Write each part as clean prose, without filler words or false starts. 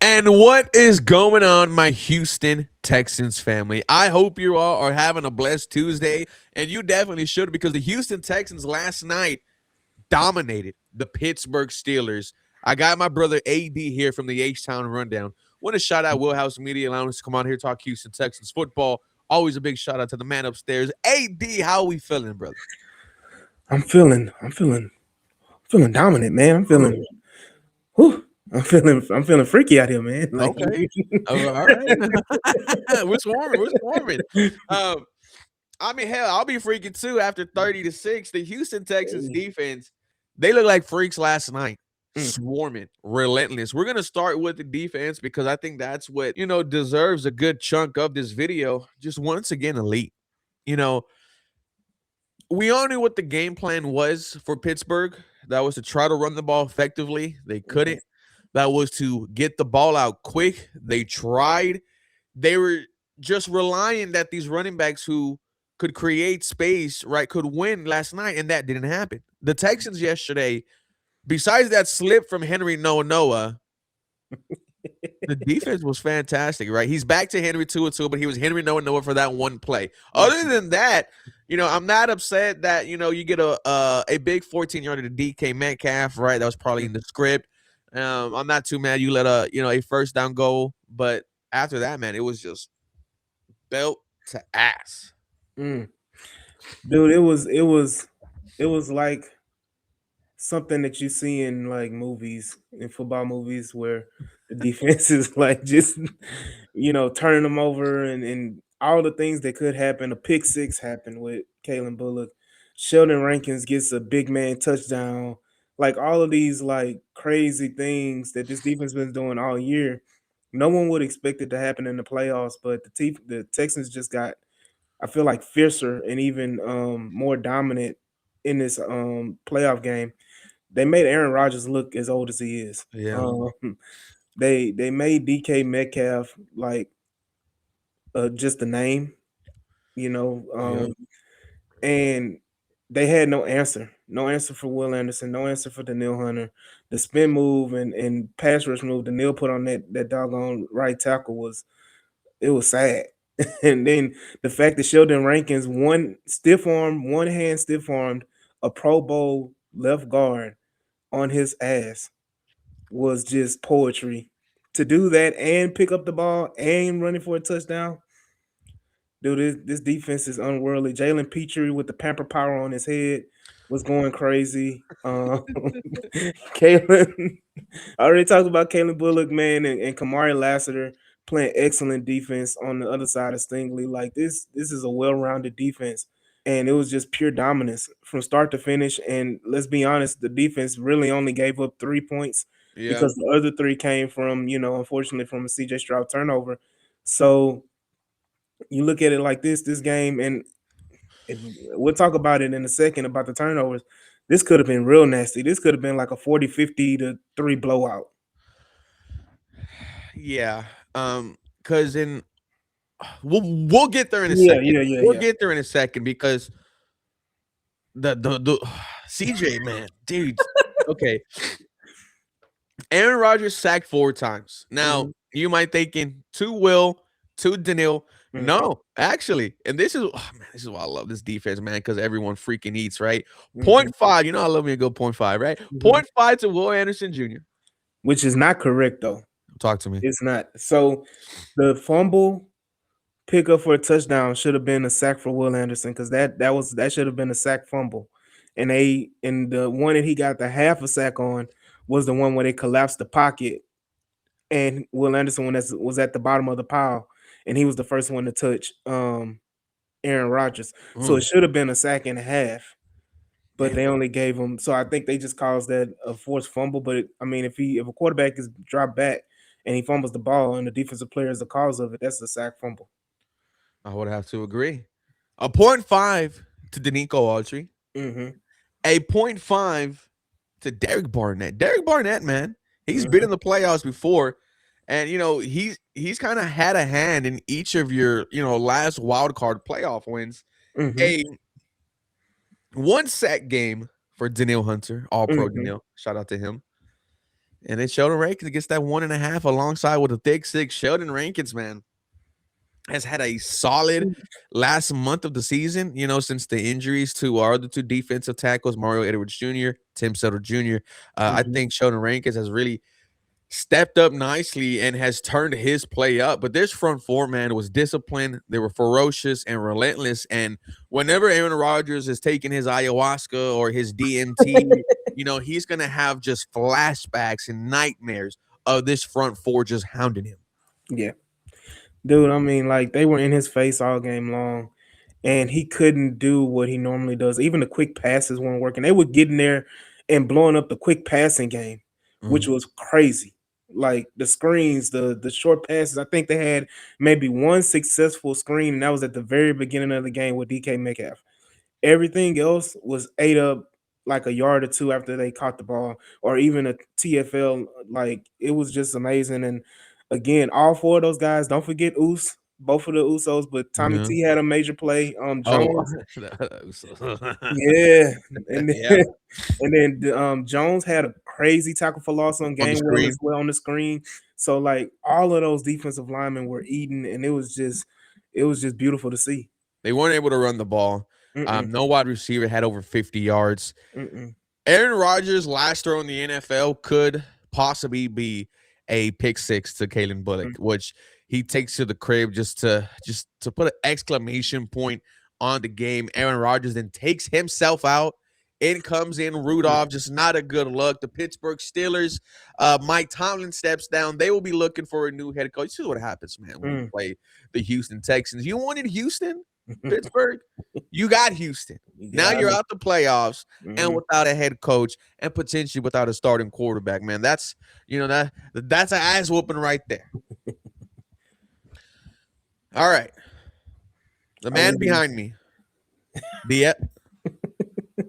And what is going on, my Houston Texans family? I hope you all are having a blessed Tuesday, and you definitely should because the Houston Texans last night dominated the Pittsburgh Steelers. I got my brother AD here from the H-Town Rundown. Want to shout out Wheelhouse Media allowing us to come on here talk Houston Texans football. Always a big shout out to the man upstairs. AD, how are we feeling, brother? I'm feeling dominant, man. Whew, I'm feeling freaky out here, man. Like, Okay. All right. We're swarming. We're swarming. Um, I mean, hell, I'll be freaking too after 30-6. The Houston Texans defense, they look like freaks last night. mm, Swarming, relentless. We're gonna start with the defense because I think that's what deserves a good chunk of this video. Just once again, elite. You know, we all knew what the game plan was for Pittsburgh. That was to try to run the ball effectively. They couldn't. That was to get the ball out quick. They tried. They were just relying that these running backs who could create space, right, could win last night, and that didn't happen. The Texans yesterday, besides that slip from Henry Noah, the defense was fantastic, right? He's back to Henry 2-2, but he was Henry Noah for that one play. Other than that, I'm not upset that you get a big 14-yarder to DK Metcalf, right? That was probably in the script. I'm not too mad you let a first down go, but after that, man, it was just belt to ass. mm. Dude, it was like something that you see in like movies, in football movies, where the defense is like just turning them over and all the things that could happen. A pick six happened with Kalen Bullock. Sheldon Rankins gets a big man touchdown. Like all of these like crazy things that this defense been doing all year. No one would expect it to happen in the playoffs, but the Texans just got, I feel like, fiercer and even more dominant in this playoff game. They made Aaron Rodgers look as old as he is. Yeah. They made DK Metcalf like just a name, you know, Yeah. and they had no answer for Will Anderson, no answer for Daniil Hunter. The spin move and pass rush move Daniil put on that doggone right tackle was sad. And then the fact that Sheldon Rankins one hand stiff armed a Pro Bowl left guard on his ass was just poetry. To do that and pick up the ball and running for a touchdown, dude, this defense is unworldly. Jalen Petrie with the pamper power on his head was going crazy. Kalen, I already talked about Kalen Bullock, man, and Kamari Lassiter playing excellent defense on the other side of Stingley. Like this is a well-rounded defense, and it was just pure dominance from start to finish. And let's be honest, the defense really only gave up 3 points Yeah. because the other three came from, unfortunately, from a CJ Stroud turnover. So you look at it like this game, and we'll talk about it in a second about the turnovers. This could have been real nasty. This could have been like a 40-50 to 3 blowout. Yeah. Because in we'll get there in a Yeah, second. yeah, yeah, We'll yeah. get there in a second because the CJ, man, dude. Okay. Aaron Rodgers sacked 4 times. Now, Mhm, you might thinking 2 Will, 2 Daniil. mhm, No, actually, and this is why I love this defense, man, because everyone freaking eats, right? mhm, Point five, I love me a good point five, right? mhm. Point five to Will Anderson Jr. Which is not correct though. Talk to me. It's not. So the fumble pickup for a touchdown should have been a sack for Will Anderson because that should have been a sack fumble. And the one that he got the half a sack on was the one where they collapsed the pocket and Will Anderson was at the bottom of the pile and he was the first one to touch Aaron Rodgers. So it Mm, should have been a sack and a half, but man. they only gave him. So I think they just caused that a forced fumble. But I mean, if a quarterback is dropped back and he fumbles the ball and the defensive player is the cause of it, that's a sack fumble. I would have to agree. A point five to Danico Autry. Mm-hmm. A point five to Derek Barnett. Derek Barnett, man, he's been Mm-hmm. in the playoffs before, and he's kind of had a hand in each of your last wild card playoff wins. Mm-hmm. A one sack game for Daniil Hunter, All Pro Mm-hmm. Daniil. Shout out to him. And then Sheldon Rankins gets that 1.5 alongside with a thick six. Sheldon Rankins, man, has had a solid last month of the season, since the injuries to our other two defensive tackles, Mario Edwards Jr., Tim Settle Jr. I Mhm. think Sheldon Rankins has really stepped up nicely and has turned his play up. But this front four, man, was disciplined. They were ferocious and relentless. And whenever Aaron Rodgers is taking his ayahuasca or his DMT, he's going to have just flashbacks and nightmares of this front four just hounding him. Yeah. Dude, I mean, like they were in his face all game long, and he couldn't do what he normally does. Even the quick passes weren't working. They were getting there and blowing up the quick passing game, which Mhm. was crazy. Like the screens, the short passes. I think they had maybe one successful screen, and that was at the very beginning of the game with DK Metcalf. Everything else was ate up like a yard or two after they caught the ball, or even a TFL. Like it was just amazing. And again, all four of those guys. Don't forget both of the Usos. But Tommy Yeah. T had a major play. Oh, Jones, yeah, and yeah, then and then Jones had a crazy tackle for loss on on the Gainwell as screen. well on the screen. So like all of those defensive linemen were eating, and it was just beautiful to see. They weren't able to run the ball. Mm-mm, No wide receiver had over 50 yards. mm-mm, Aaron Rodgers' last throw in the NFL could possibly be a pick six to Kalen Bullock, mm, which he takes to the crib just to put an exclamation point on the game. Aaron Rodgers then takes himself out. In comes in mm, Rudolph, just not a good look. The Pittsburgh Steelers, Mike Tomlin steps down. They will be looking for a new head coach. This is what happens, man, when you mm. play the Houston Texans. You wanted Houston, Pittsburgh. You got Houston. You Now got you're it. out the playoffs and Mhm. without a head coach and potentially without a starting quarterback, man. That's an ass whooping right there. All right. The I man wouldn't. behind me, the e-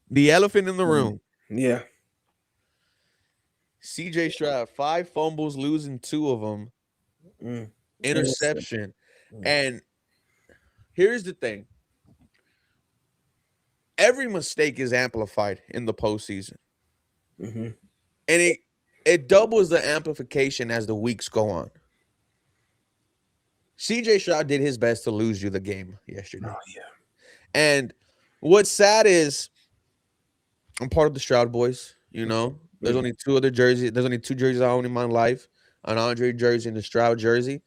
the elephant in the Mm. room, Yeah. CJ Stroud, 5 fumbles, losing 2 of them, Mm. Intercept. interception. Mm. And here's the thing: every mistake is amplified in the postseason, Mhm. and it doubles the amplification as the weeks go on. CJ Stroud did his best to lose you the game yesterday. Oh yeah. And what's sad is I'm part of the Stroud boys, you know. There's Mhm. only two other jerseys. There's only two jerseys I own in my life, an Andre jersey and a Stroud jersey.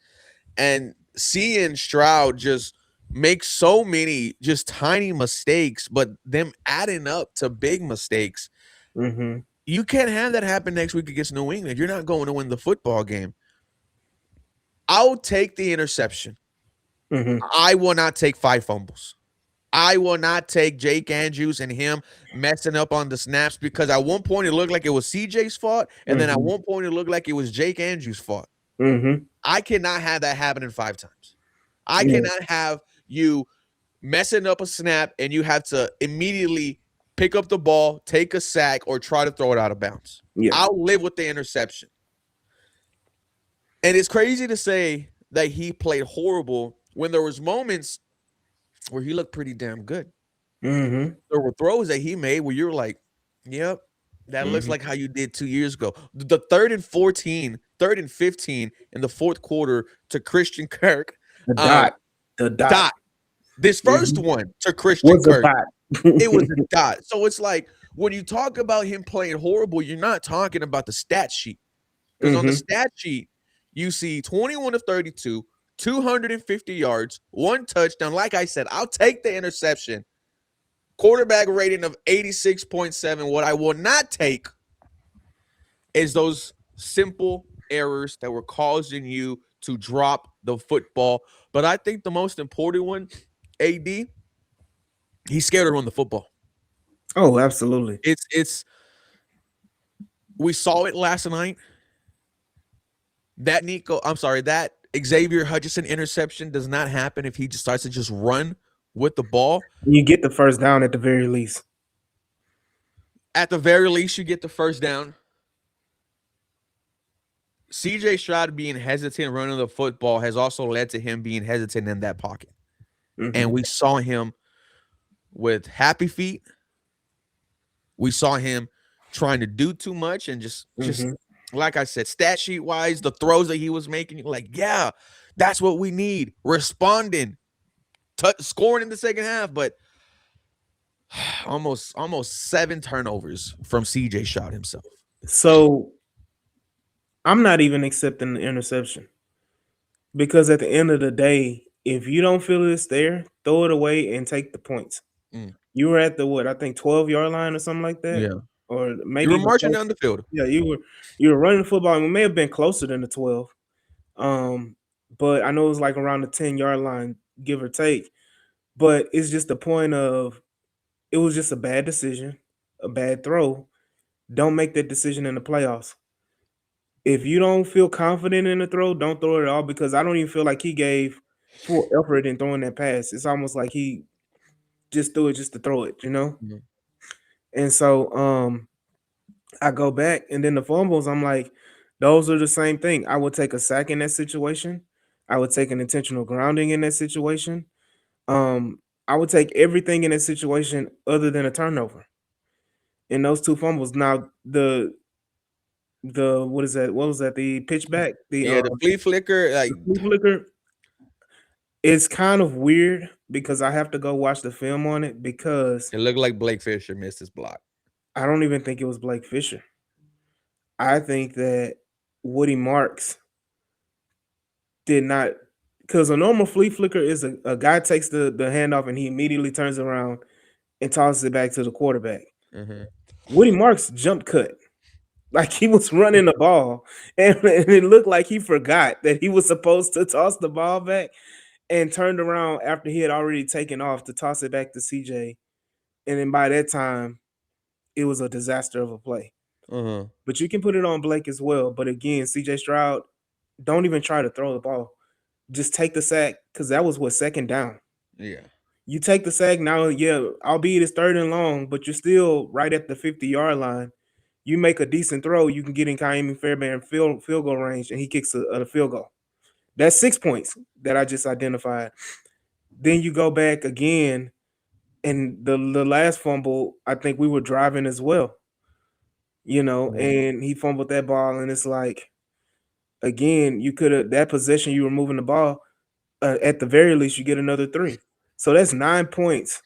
And seeing Stroud just make so many just tiny mistakes, but them adding up to big mistakes, Mhm. you can't have that happen next week against New England. You're not going to win the football game. I'll take the interception. Mhm. I will not take 5 fumbles. I will not take Jake Andrews and him messing up on the snaps because at one point it looked like it was CJ's fault, and then at Mhm. one point it looked like it was Jake Andrews' fault. Mhm. I cannot have that happening 5 times. I Yeah. cannot have you messing up a snap and you have to immediately pick up the ball, take a sack, or try to throw it out of bounds. Yeah. I'll live with the interception. And it's crazy to say that he played horrible when there was moments where he looked pretty damn good. Mhm. There were throws that he made where you're like, yep, that looks Mhm. like how you did 2 years ago. The 3rd and 14, 3rd and 15 in the fourth quarter to Christian Kirk. The Um, dot. The dot. dot. This first Mhm. one to Christian Was a Kirk, dot. it was a dot. So it's like when you talk about him playing horrible, you're not talking about the stat sheet. Because on the Mhm. stat sheet, you see 21 of 32, 250 yards, 1 touchdown. Like I said, I'll take the interception. Quarterback rating of 86.7. What I will not take is those simple errors that were causing you to drop the football. But I think the most important one, AD, he's scared to run the football. Oh, absolutely. It's we saw it last night. That Xavier Hutchinson interception does not happen if he just starts to just run with the ball. You get the first down at the very least. At the very least, you get the first down. CJ Stroud being hesitant running the football has also led to him being hesitant in that pocket. And Mhm. we saw him with happy feet. We saw him trying to do too much and just Mhm. like I said, stat sheet wise, the throws that he was making, you're like, yeah, that's what we need. Responding, scoring in the second half, but almost 7 turnovers from CJ Stroud himself. So I'm not even accepting the interception because at the end of the day, if you don't feel it's there, throw it away and take the points. Mm, You were at the what I think 12-yard line or something like that, yeah, or you maybe were even marching closer. down the field. Yeah, you were running the football, and it may have been closer than the 12. Um, but I know it was like around the 10-yard line, give or take. But it's just the point of it was just a bad decision, a bad throw. Don't make that decision in the playoffs. If you don't feel confident in the throw, don't throw it at all because I don't even feel like he gave full effort in throwing that pass. It's almost like he just threw it just to throw it, you know? Mhm. And so I go back and then the fumbles, I'm like, those are the same thing. I would take a sack in that situation. I would take an intentional grounding in that situation. Um, I would take everything in that situation other than a turnover in those two fumbles. Now the what is that? What was that? The pitch back, Yeah, the flea flicker, like the flea flicker. It's kind of weird because I have to go watch the film on it because it looked like Blake Fisher missed his block. I don't even think it was Blake Fisher. I think that Woody Marks did not because a normal flea flicker is a guy takes the handoff and he immediately turns around and tosses it back to the quarterback. Mhm. Woody Marks jump cut. Like he was running the ball, and it looked like he forgot that he was supposed to toss the ball back and turned around after he had already taken off to toss it back to CJ. And then by that time, it was a disaster of a play. Uh-huh. But you can put it on Blake as well. But again, CJ Stroud, don't even try to throw the ball. Just take the sack because that was what second down. Yeah. You take the sack now, yeah, albeit it's third and long, but you're still right at the 50-yard line. You make a decent throw, you can get in Kaimi Fairbairn field goal range, and he kicks a field goal. That's 6 points that I just identified. Then you go back again, and the last fumble, I think we were driving as well, Mhm. and he fumbled that ball, and it's like, again, you could have that possession you were moving the ball. At the very least, you get another 3. So that's 9 points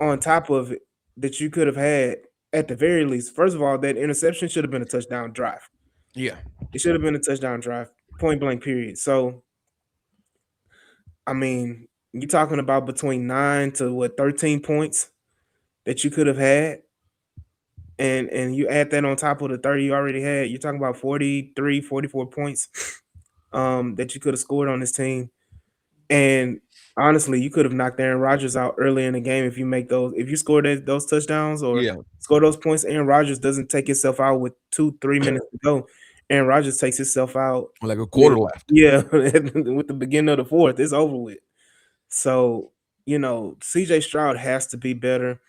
on top of it that you could have had at the very least. First of all, that interception should have been a touchdown drive. Yeah. It should have been a touchdown drive, point blank, period. So, I mean, you're talking about between 9 to what 13 points that you could have had, and you add that on top of the 30 you already had. You're talking about 43, 44 points that you could have scored on this team. And honestly, you could have knocked Aaron Rodgers out early in the game if you make if you score those touchdowns or Yeah. score those points. Aaron Rodgers doesn't take himself out with 2-3 minutes to go. Aaron Rodgers takes himself out Like a with quarter left. yeah with the beginning of the fourth. It's over with. So CJ Stroud has to be better.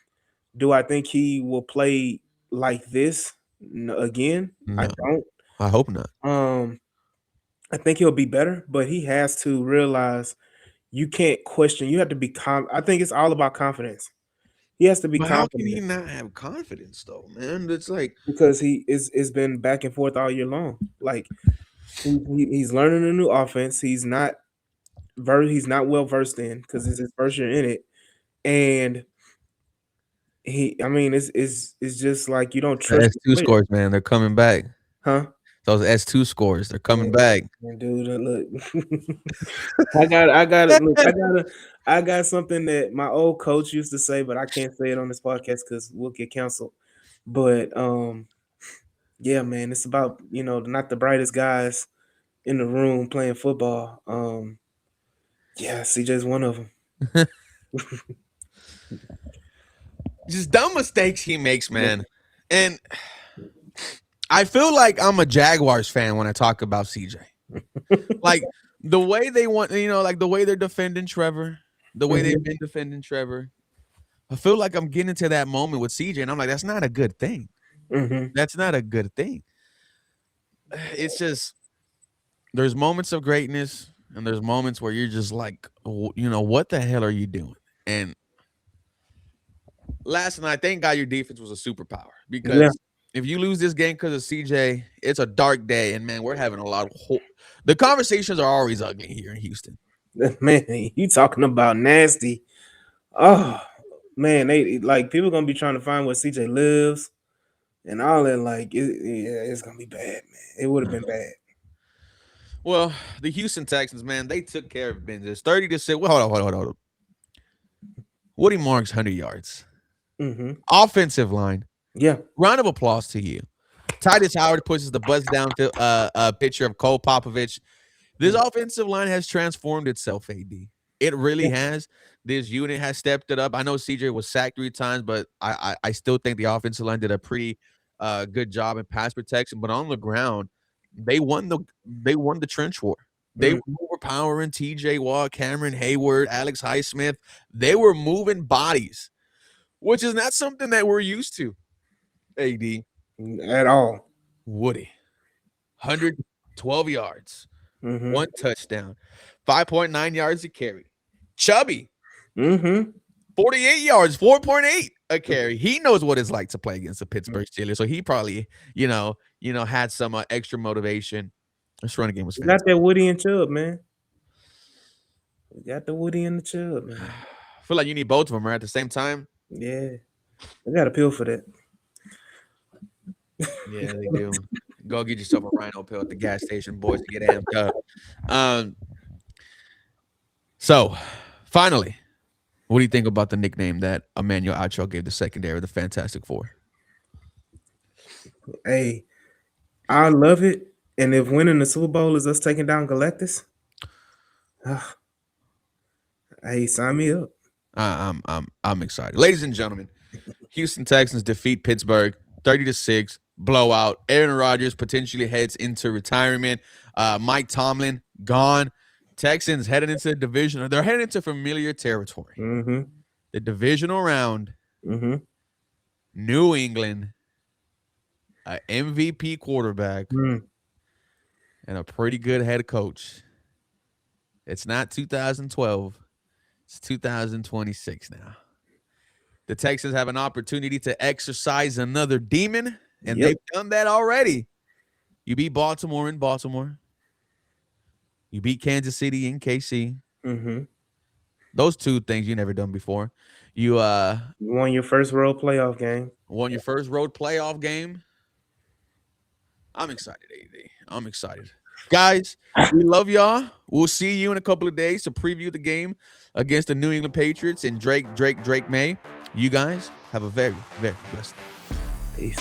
Do I think he will play like this again? I No, don't. I hope not. Um, I think he'll be better, but he has to realize you can't question. You have to be I think it's all about confidence. He has to be But how can he confident not have confidence though, man? It's like because he is it's been back and forth all year long. Like he's learning a new offense. He's not well versed in because it's his first year in it. And I mean, it's just like you don't the trust the S2 player, scores, man. They're coming back. huh? Those S2 scores, they're coming back. Man, dude, look, look, I got something that my old coach used to say, but I can't say it on this podcast because we'll get canceled. But yeah, man, it's about not the brightest guys in the room playing football. Yeah, CJ's one of them. Just dumb mistakes he makes, man. And I feel like I'm a Jaguars fan when I talk about CJ. Like the way they want, like the way they're defending Trevor, the way they've Mhm, been defending Trevor. I feel like I'm getting to that moment with CJ, and I'm like, that's not a good thing. mhm. That's not a good thing. It's just there's moments of greatness, and there's moments where you're just like, what the hell are you doing? And last night, thank God your defense was a superpower Yeah, because If you lose this game because of CJ, it's a dark day, and man, we're having a lot of the conversations are always ugly here in Houston. Man, you talking about nasty. Oh man, they like people gonna be trying to find where CJ lives and all that. Like, it's gonna be bad, man. It would have been bad. Well, the Houston Texans, man, they took care of business. 30-6. Well, hold on. Woody Marks, 100 yards. Mm-hmm. Offensive line. Yeah. Round of applause to you. Titus Howard pushes the buzz down picture of Cole Popovich. This offensive line has transformed itself, AD. It really has. This unit has stepped it up. I know CJ was sacked 3 times, but I still think the offensive line did a pretty good job in pass protection. But on the ground, they won the trench war. They were overpowering TJ Watt, Cameron Hayward, Alex Highsmith. They were moving bodies, which is not something that we're used to, AD. At all. Woody, 112 yards, Mm-hmm. 1 touchdown, 5.9 yards a carry. Chubby, Mm-hmm. 48 yards, 4.8 a carry. He knows what it's like to play against the Pittsburgh Steelers, so he probably, had some extra motivation. This running game was We fantastic. got that Woody and Chubb, man. We got the Woody and the Chubb, man. I feel like you need both of them right at the same time. Yeah. I got a pill for that. Yeah, they do. Go get yourself a Rhino pill at the gas station, boys, to get amped up. So, finally, what do you think about the nickname that Emmanuel Acho gave the secondary, the Fantastic Four? Hey, I love it. And if winning the Super Bowl is us taking down Galactus, hey, sign me up. I'm excited. Ladies and gentlemen, Houston Texans defeat Pittsburgh 30-6, blowout. Aaron Rodgers potentially heads into retirement. Mike Tomlin gone. Texans headed into the division. They're heading into familiar territory. Mm-hmm. The divisional round. Mm-hmm. New England, an MVP quarterback, and a pretty good head coach. It's not 2012. It's 2026 now. The Texans have an opportunity to exercise another demon, and they've done that already. You beat Baltimore in Baltimore. You beat Kansas City in KC. Mm-hmm. Those 2 things you never done before. You won your first road playoff game. Won your first road playoff game. I'm excited, AD. I'm excited. Guys, we love y'all. We'll see you in a couple of days to preview the game against the New England Patriots and Drake May. You guys have a very, very blessed day. Peace.